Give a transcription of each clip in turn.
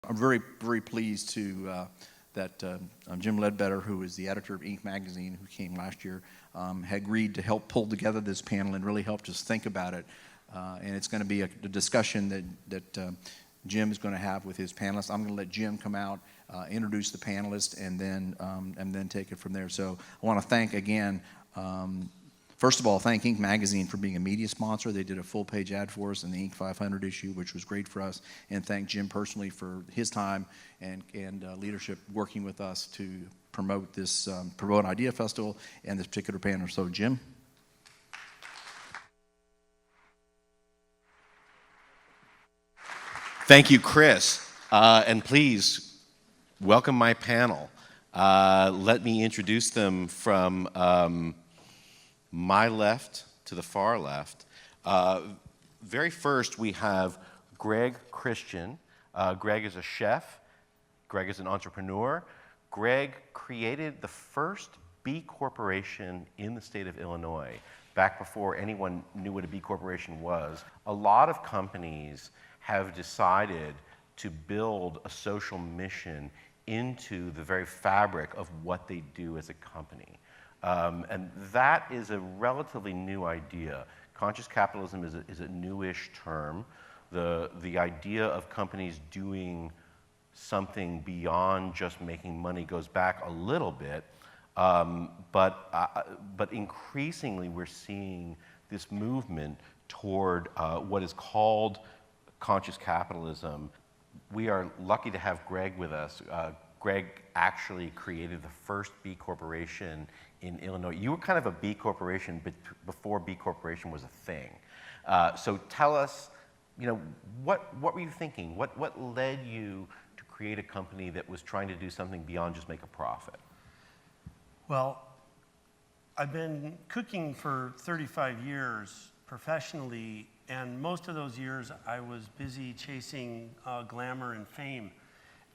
I'm very, very pleased that Jim Ledbetter, who is the editor of Inc. magazine, who came last year, had agreed to help pull together this panel and really helped us think about it. And it's going to be a discussion that Jim is going to have with his panelists. I'm going to let Jim come out, introduce the panelists, and then take it from there. So I want to thank again. First of all, thank Inc. magazine for being a media sponsor. They did a full-page ad for us in the Inc. 500 issue, which was great for us. And thank Jim personally for his time and leadership working with us to promote this promote IdeaFestival and this particular panel. So, Jim. Thank you, Chris. And please welcome my panel. Let me introduce them from my left to the far left. Very first, we have Greg Christian. Greg is a chef. Greg is an entrepreneur. Greg created the first B Corporation in the state of Illinois, back before anyone knew what a B Corporation was. A lot of companies have decided to build a social mission into the very fabric of what they do as a company. And that is a relatively new idea. Conscious capitalism is a newish term. The idea of companies doing something beyond just making money goes back a little bit, but increasingly we're seeing this movement toward what is called conscious capitalism. We are lucky to have Greg with us. Greg actually created the first B Corporation in Illinois. You were kind of a B Corporation before B Corporation was a thing. So tell us, what were you thinking? What led you to create a company that was trying to do something beyond just make a profit? Well, I've been cooking for 35 years professionally, and most of those years I was busy chasing glamour and fame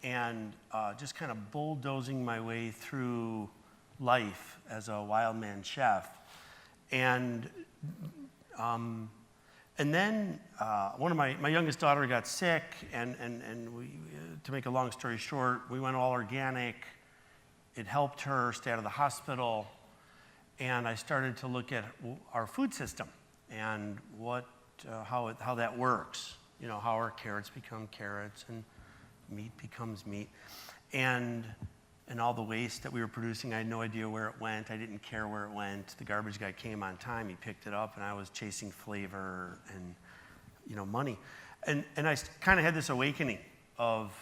and just kind of bulldozing my way through life as a wild man chef. And then one of my youngest daughter got sick, and we, to make a long story short, we went all organic. It helped her stay out of the hospital, and I started to look at our food system and how that works. How our carrots become carrots and meat becomes meat, and all the waste that we were producing. I had no idea where it went. I didn't care where it went. The garbage guy came on time. He picked it up, and I was chasing flavor and money. And I kind of had this awakening of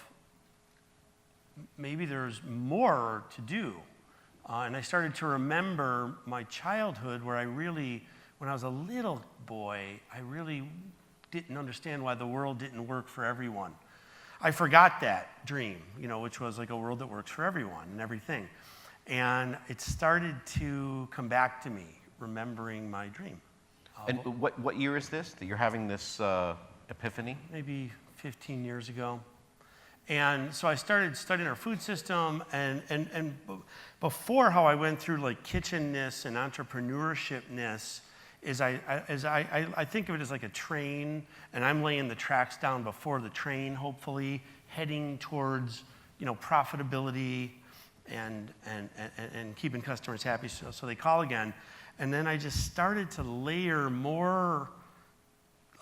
maybe there's more to do. And I started to remember my childhood where when I was a little boy, I really didn't understand why the world didn't work for everyone. I forgot that dream, which was like a world that works for everyone and everything. And it started to come back to me, remembering my dream. And what year is this that you're having this epiphany? Maybe 15 years ago. And so I started studying our food system, and before how I went through like kitchenness and entrepreneurshipness, I think of it as like a train, and I'm laying the tracks down before the train, hopefully heading towards profitability and keeping customers happy so they call again. And then I just started to layer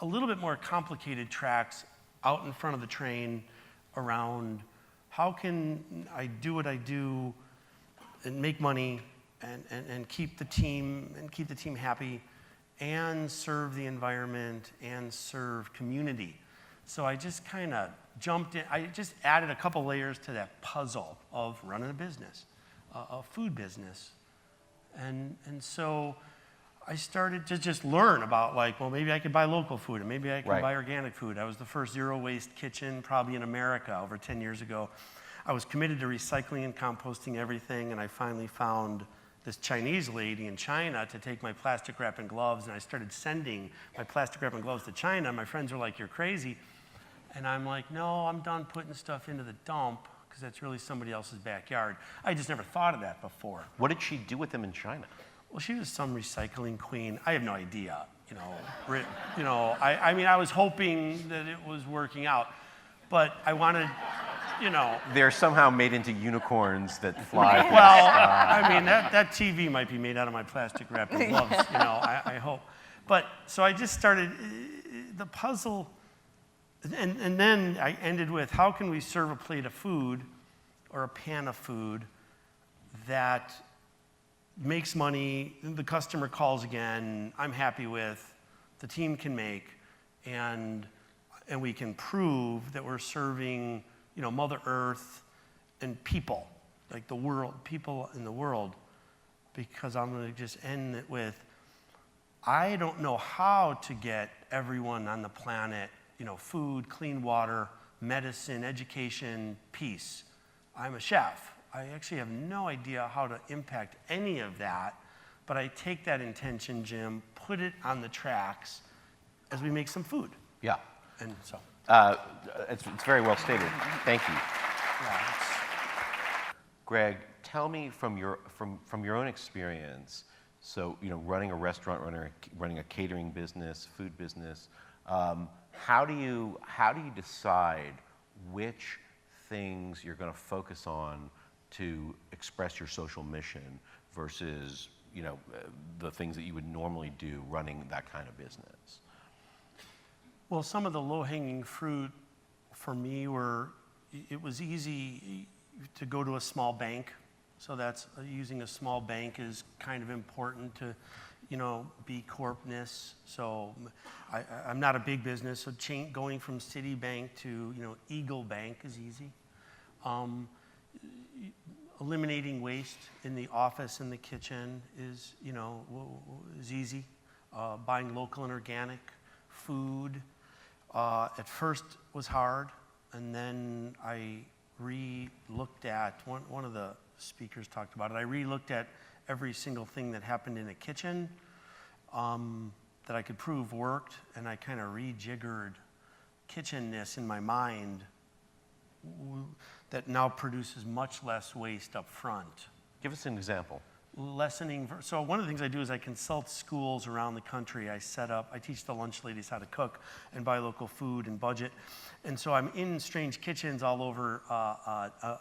a little bit more complicated tracks out in front of the train around how can I do what I do and make money and keep the team happy and serve the environment and serve community. So I just kind of jumped in. I just added a couple layers to that puzzle of running a business, a food business. And so I started to just learn about maybe I could buy local food and maybe I could buy organic food. I was the first zero-waste kitchen probably in America over 10 years ago. I was committed to recycling and composting everything, and I finally found this Chinese lady in China to take my plastic wrap and gloves, and I started sending my plastic wrap and gloves to China. My friends were like, "You're crazy." And I'm like, "No, I'm done putting stuff into the dump because that's really somebody else's backyard." I just never thought of that before. What did she do with them in China? Well, she was some recycling queen. I have no idea, I mean, I was hoping that it was working out, but I wanted you know. They're somehow made into unicorns that fly. Well, I mean, that TV might be made out of my plastic wrapped gloves, you know, I hope. But, so I just started the puzzle, and then I ended with, how can we serve a plate of food or a pan of food that makes money, the customer calls again, I'm happy with, the team can make, and we can prove that we're serving, you know, Mother Earth and people, like the world, people in the world. Because I'm going to just end it with, I don't know how to get everyone on the planet, you know, food, clean water, medicine, education, peace. I'm a chef. I actually have no idea how to impact any of that, but I take that intention, Jim, put it on the tracks as we make some food. Yeah. And so. It's very well stated. Thank you. Yeah, Greg, tell me from your own experience, so, you know, running a restaurant, running a catering business, food business, how do you decide which things you're going to focus on to express your social mission versus, you know, the things that you would normally do running that kind of business? well, some of the low-hanging fruit for me were, it was easy to go to a small bank. So that's, using a small bank is kind of important to, you know, B Corpness. So I'm not a big business, so going from Citibank to, you know, Eagle Bank is easy. Eliminating waste in the office and the kitchen is, you know, is easy. Buying local and organic food at first was hard, and then I re-looked at, one of the speakers talked about it, I re-looked at every single thing that happened in a kitchen that I could prove worked, and I kind of rejiggered kitchenness in my mind that now produces much less waste up front. Give us an example. So one of the things I do is I consult schools around the country. I teach the lunch ladies how to cook and buy local food and budget. And so I'm in strange kitchens all over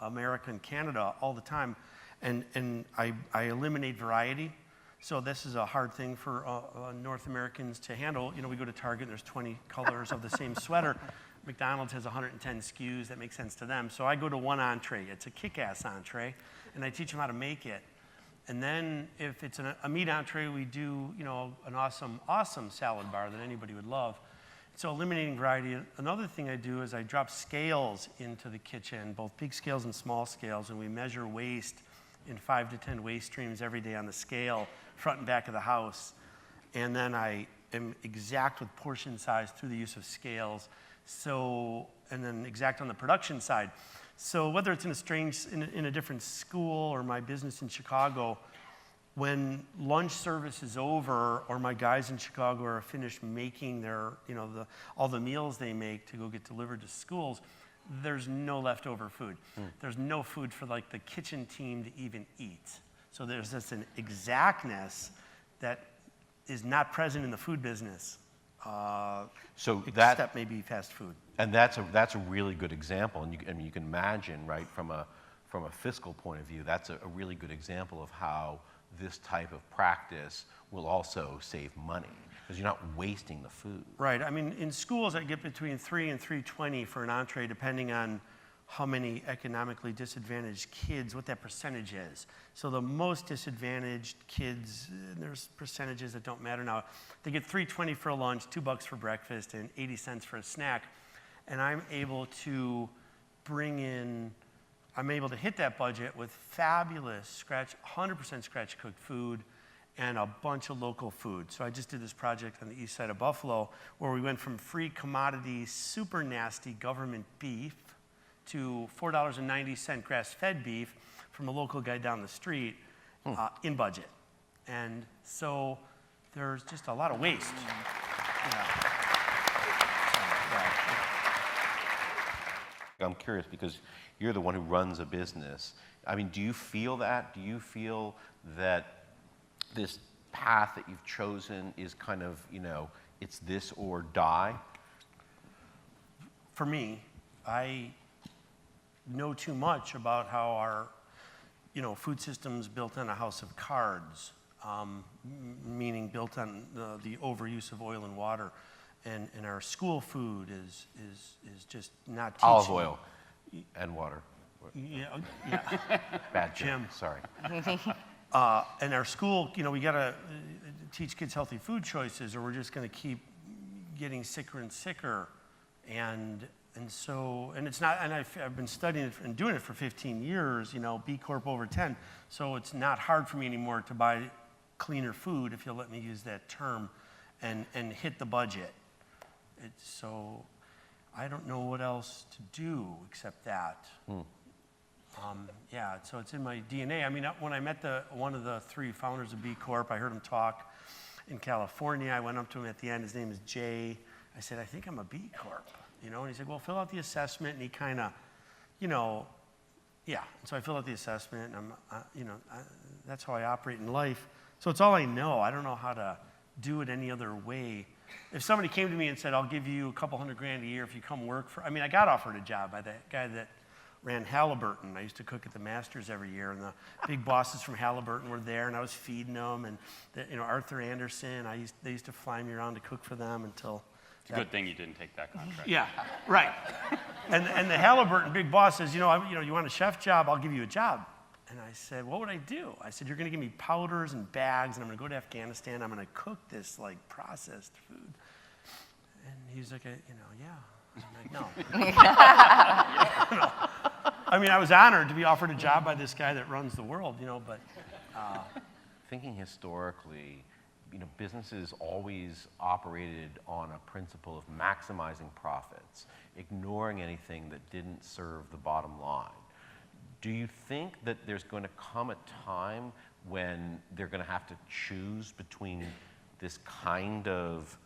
America and Canada all the time. And I eliminate variety. So this is a hard thing for North Americans to handle. You know, we go to Target and there's 20 colors of the same sweater. McDonald's has 110 SKUs. That makes sense to them. So I go to one entree. It's a kick-ass entree. And I teach them how to make it. And then if it's a meat entree, we do, you know, an awesome salad bar that anybody would love. So eliminating variety. Another thing I do is I drop scales into the kitchen, both big scales and small scales, and we measure waste in 5 to 10 waste streams every day on the scale, front and back of the house. And then I am exact with portion size through the use of scales. So, and then exact on the production side. So whether it's in a different school or my business in Chicago, when lunch service is over or my guys in Chicago are finished making their, you know, all the meals they make to go get delivered to schools, there's no leftover food. There's no food for like the kitchen team to even eat. So there's just an exactness that is not present in the food business. Except maybe fast food. And that's a really good example. And you can imagine, right, from a fiscal point of view, that's a really good example of how this type of practice will also save money because you're not wasting the food. Right. I mean, in schools, I get between $3 and $3.20 for an entree, depending on how many economically disadvantaged kids, what that percentage is. So the most disadvantaged kids, there's percentages that don't matter now. They get $3.20 for a lunch, $2 for breakfast, and 80 cents for a snack. And I'm able to hit that budget with fabulous 100% scratch cooked food and a bunch of local food. So I just did this project on the east side of Buffalo where we went from free commodity, super nasty government beef to $4.90 grass-fed beef from a local guy down the street in budget. And so there's just a lot of waste. I'm curious because you're the one who runs a business. I mean, do you feel that? Do you feel that this path that you've chosen is kind of, you know, it's this or die? For me, know too much about how our, food system's built on a house of cards, meaning built on the overuse of oil and water. And our school food is just not teaching. Olive oil and water. Yeah. Bad joke. Jim. Sorry. And our school, we got to teach kids healthy food choices, or we're just going to keep getting sicker and sicker. And it's not, and I've been studying it and doing it for 15 years, B Corp over 10. So it's not hard for me anymore to buy cleaner food, if you'll let me use that term, and hit the budget. So I don't know what else to do except that. So it's in my DNA. I mean, when I met one of the 3 founders of B Corp, I heard him talk in California. I went up to him at the end. His name is Jay. I said, I think I'm a B Corp, and he said, well, fill out the assessment. And he kind of, So I filled out the assessment, and that's how I operate in life. So it's all I know. I don't know how to do it any other way. If somebody came to me and said, I'll give you a couple $100,000 a year if you come work for, I got offered a job by that guy that ran Halliburton. I used to cook at the Masters every year, and the big bosses from Halliburton were there, and I was feeding them, and Arthur Anderson, they used to fly me around to cook for them until. It's a good thing you didn't take that contract. Yeah, right. And the Halliburton big boss says, you want a chef job? I'll give you a job. And I said, what would I do? I said, you're going to give me powders and bags, and I'm going to go to Afghanistan. I'm going to cook this processed food. And he's like, yeah. I'm like, no. I was honored to be offered a job by this guy that runs the world, but. Thinking historically, businesses always operated on a principle of maximizing profits, ignoring anything that didn't serve the bottom line. Do you think that there's going to come a time when they're going to have to choose between this kind of,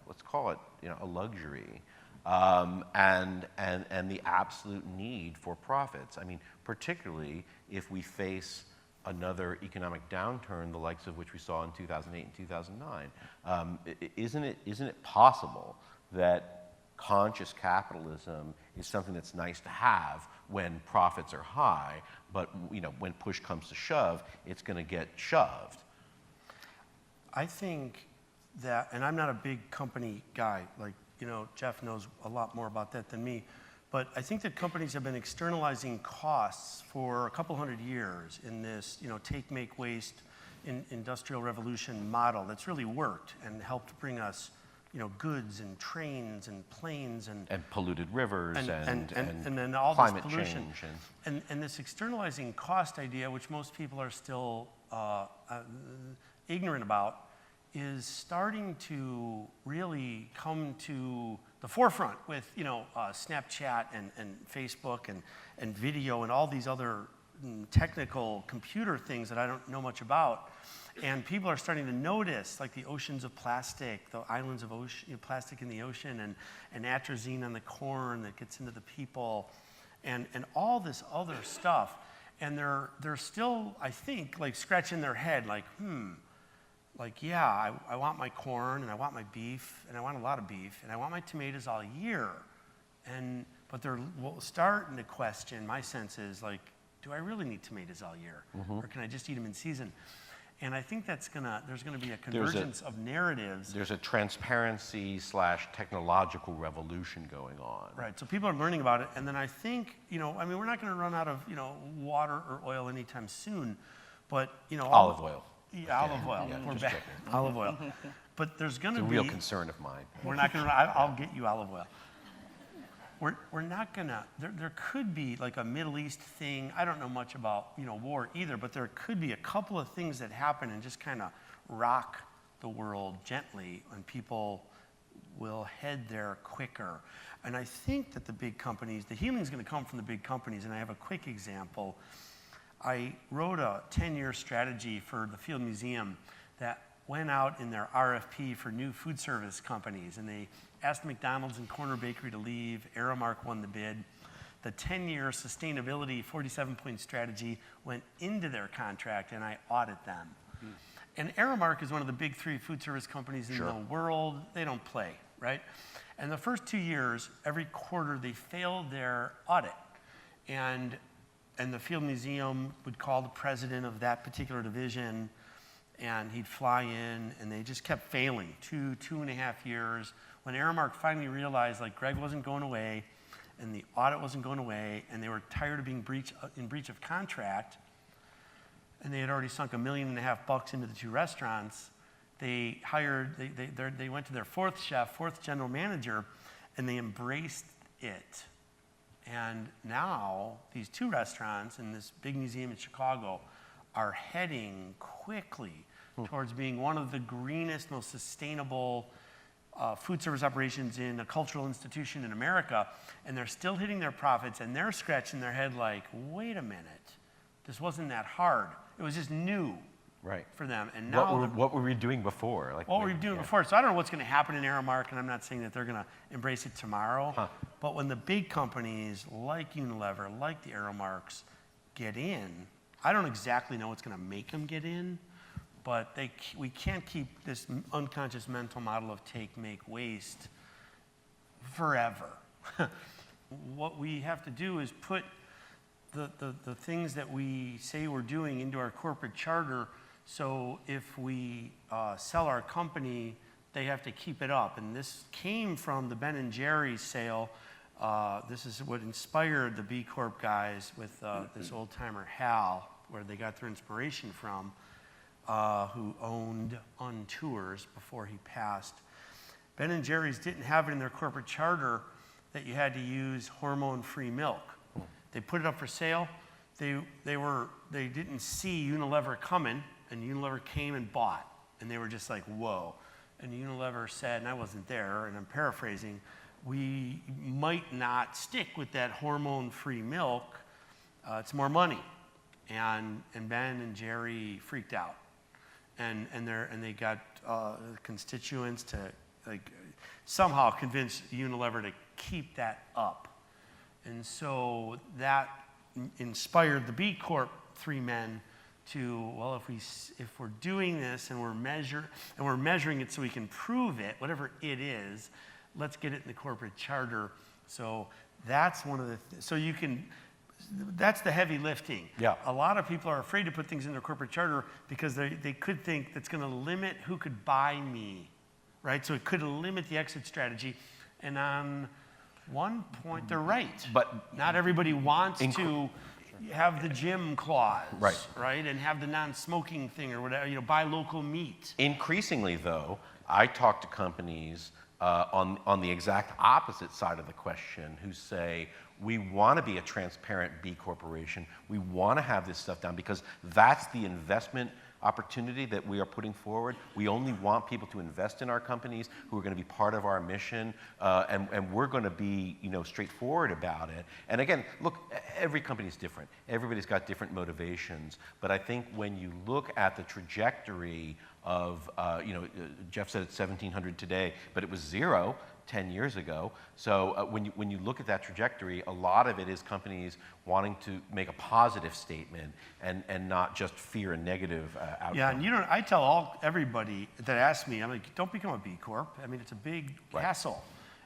let's call it, a luxury, and the absolute need for profits? Particularly if we face another economic downturn, the likes of which we saw in 2008 and 2009. Isn't it possible that conscious capitalism is something that's nice to have when profits are high, but when push comes to shove, it's going to get shoved? I think that, and I'm not a big company guy, Jeff knows a lot more about that than me, but I think that companies have been externalizing costs for a couple hundred years in this, take, make, waste, industrial revolution model that's really worked and helped bring us, goods and trains and planes and polluted rivers and then all climate this pollution. Change and this externalizing cost idea, which most people are still ignorant about, is starting to really come to the forefront with Snapchat and Facebook and video and all these other technical computer things that I don't know much about. And people are starting to notice, like the oceans of plastic, the islands of plastic in the ocean, and atrazine on the corn that gets into the people, and all this other stuff. And they're still, I think, scratching their head, I want my corn, and I want my beef, and I want a lot of beef, and I want my tomatoes all year. But they're starting to question, my sense is, do I really need tomatoes all year? Mm-hmm. Or can I just eat them in season? And I think there's gonna be a convergence of narratives. There's a transparency / technological revolution going on. Right, so people are learning about it, and then I think, we're not gonna run out of, water or oil anytime soon, but, Olive oil. Yeah, olive oil. Yeah, We're just back. checking. Olive oil. But there's going to be... It's a real concern of mine. We're not going to... I'll get you olive oil. We're not going to... There could be a Middle East thing. I don't know much about, war either, but there could be a couple of things that happen and just kind of rock the world gently, and people will head there quicker. And I think that the big companies, the healing is going to come from the big companies, and I have a quick example. I wrote a 10-year strategy for the Field Museum that went out in their RFP for new food service companies, and they asked McDonald's and Corner Bakery to leave. Aramark won the bid. The 10-year sustainability 47-point strategy went into their contract, and I audit them. And Aramark is one of the big 3 food service companies in the world. They don't play, right? And the first 2 years, every quarter, they failed their audit. And the Field Museum would call the president of that particular division, and he'd fly in, and they just kept failing, 2.5 years. When Aramark finally realized, like, Greg wasn't going away, and the audit wasn't going away, and they were tired of being in breach of contract, and they had already sunk $1.5 million into the 2 restaurants, they went to their 4th chef, 4th general manager, and they embraced it. And now these 2 restaurants in this big museum in Chicago are heading quickly towards being one of the greenest, most sustainable food service operations in a cultural institution in America. And they're still hitting their profits, and they're scratching their head like, wait a minute, this wasn't that hard. It was just new. Right. For them. And now what were we doing before? Like, what were we doing before? So I don't know what's going to happen in Aramark, and I'm not saying that they're going to embrace it tomorrow. But when the big companies like Unilever, like the Aramarks, get in, I don't exactly know what's going to make them get in, but we can't keep this unconscious mental model of take, make, waste forever. What we have to do is put the things that we say we're doing into our corporate charter. So if we sell our company, they have to keep it up. And this came from the Ben & Jerry's sale. This is what inspired the B Corp guys with this old-timer Hal, where they got their inspiration from, who owned Untours before he passed. Ben & Jerry's didn't have it in their corporate charter that you had to use hormone-free milk. They put it up for sale. They didn't see Unilever coming, and Unilever came and bought, and they were just like, whoa. And Unilever said, and I wasn't there, and I'm paraphrasing, we might not stick with that hormone-free milk. It's more money. And Ben and Jerry freaked out, and they got constituents to like somehow convince Unilever to keep that up. And so that inspired the B Corp 3 men to, well, if we're doing this and we're measuring it so we can prove it, whatever it is, let's get it in the corporate charter. So that's one of the that's the heavy lifting. Yeah. A lot of people are afraid to put things in their corporate charter because they could think that's going to limit who could buy me, right? So it could limit the exit strategy. And on one point, they're right. But not everybody wants to have the gym clause, right? And have the non-smoking thing or whatever, buy local meat. Increasingly, though, I talk to companies on the exact opposite side of the question who say, we want to be a transparent B corporation. We want to have this stuff down because that's the investment opportunity that we are putting forward. We only want people to invest in our companies who are going to be part of our mission, and we're going to be, straightforward about it. And again, look, every company is different. Everybody's got different motivations. But I think when you look at the trajectory of, Jeff said it's 1,700 today, but it was 0 10 years ago. So when you look at that trajectory, a lot of it is companies wanting to make a positive statement and not just fear a negative outcome. Yeah, and I tell everybody that asks me, I'm like, don't become a B Corp. I mean, it's a big hassle.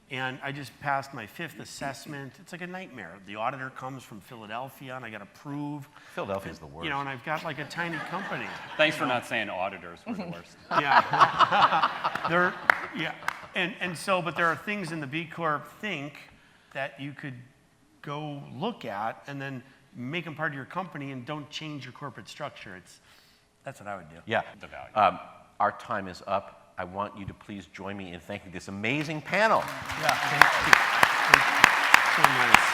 And I just passed my 5th assessment. It's like a nightmare. The auditor comes from Philadelphia, and I got to prove. Philadelphia's the worst. And I've got like a tiny company. Thanks for not saying auditors were the worst. Yeah. But there are things in the B Corp think that you could go look at and then make them part of your company and don't change your corporate structure. That's what I would do. Yeah. The value. Our time is up. I want you to please join me in thanking this amazing panel. Yeah, thank you. So nice.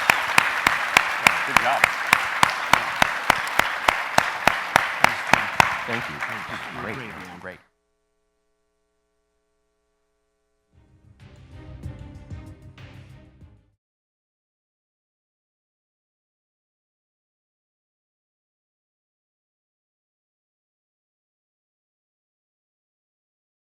Good job. Thank you. Great. Great.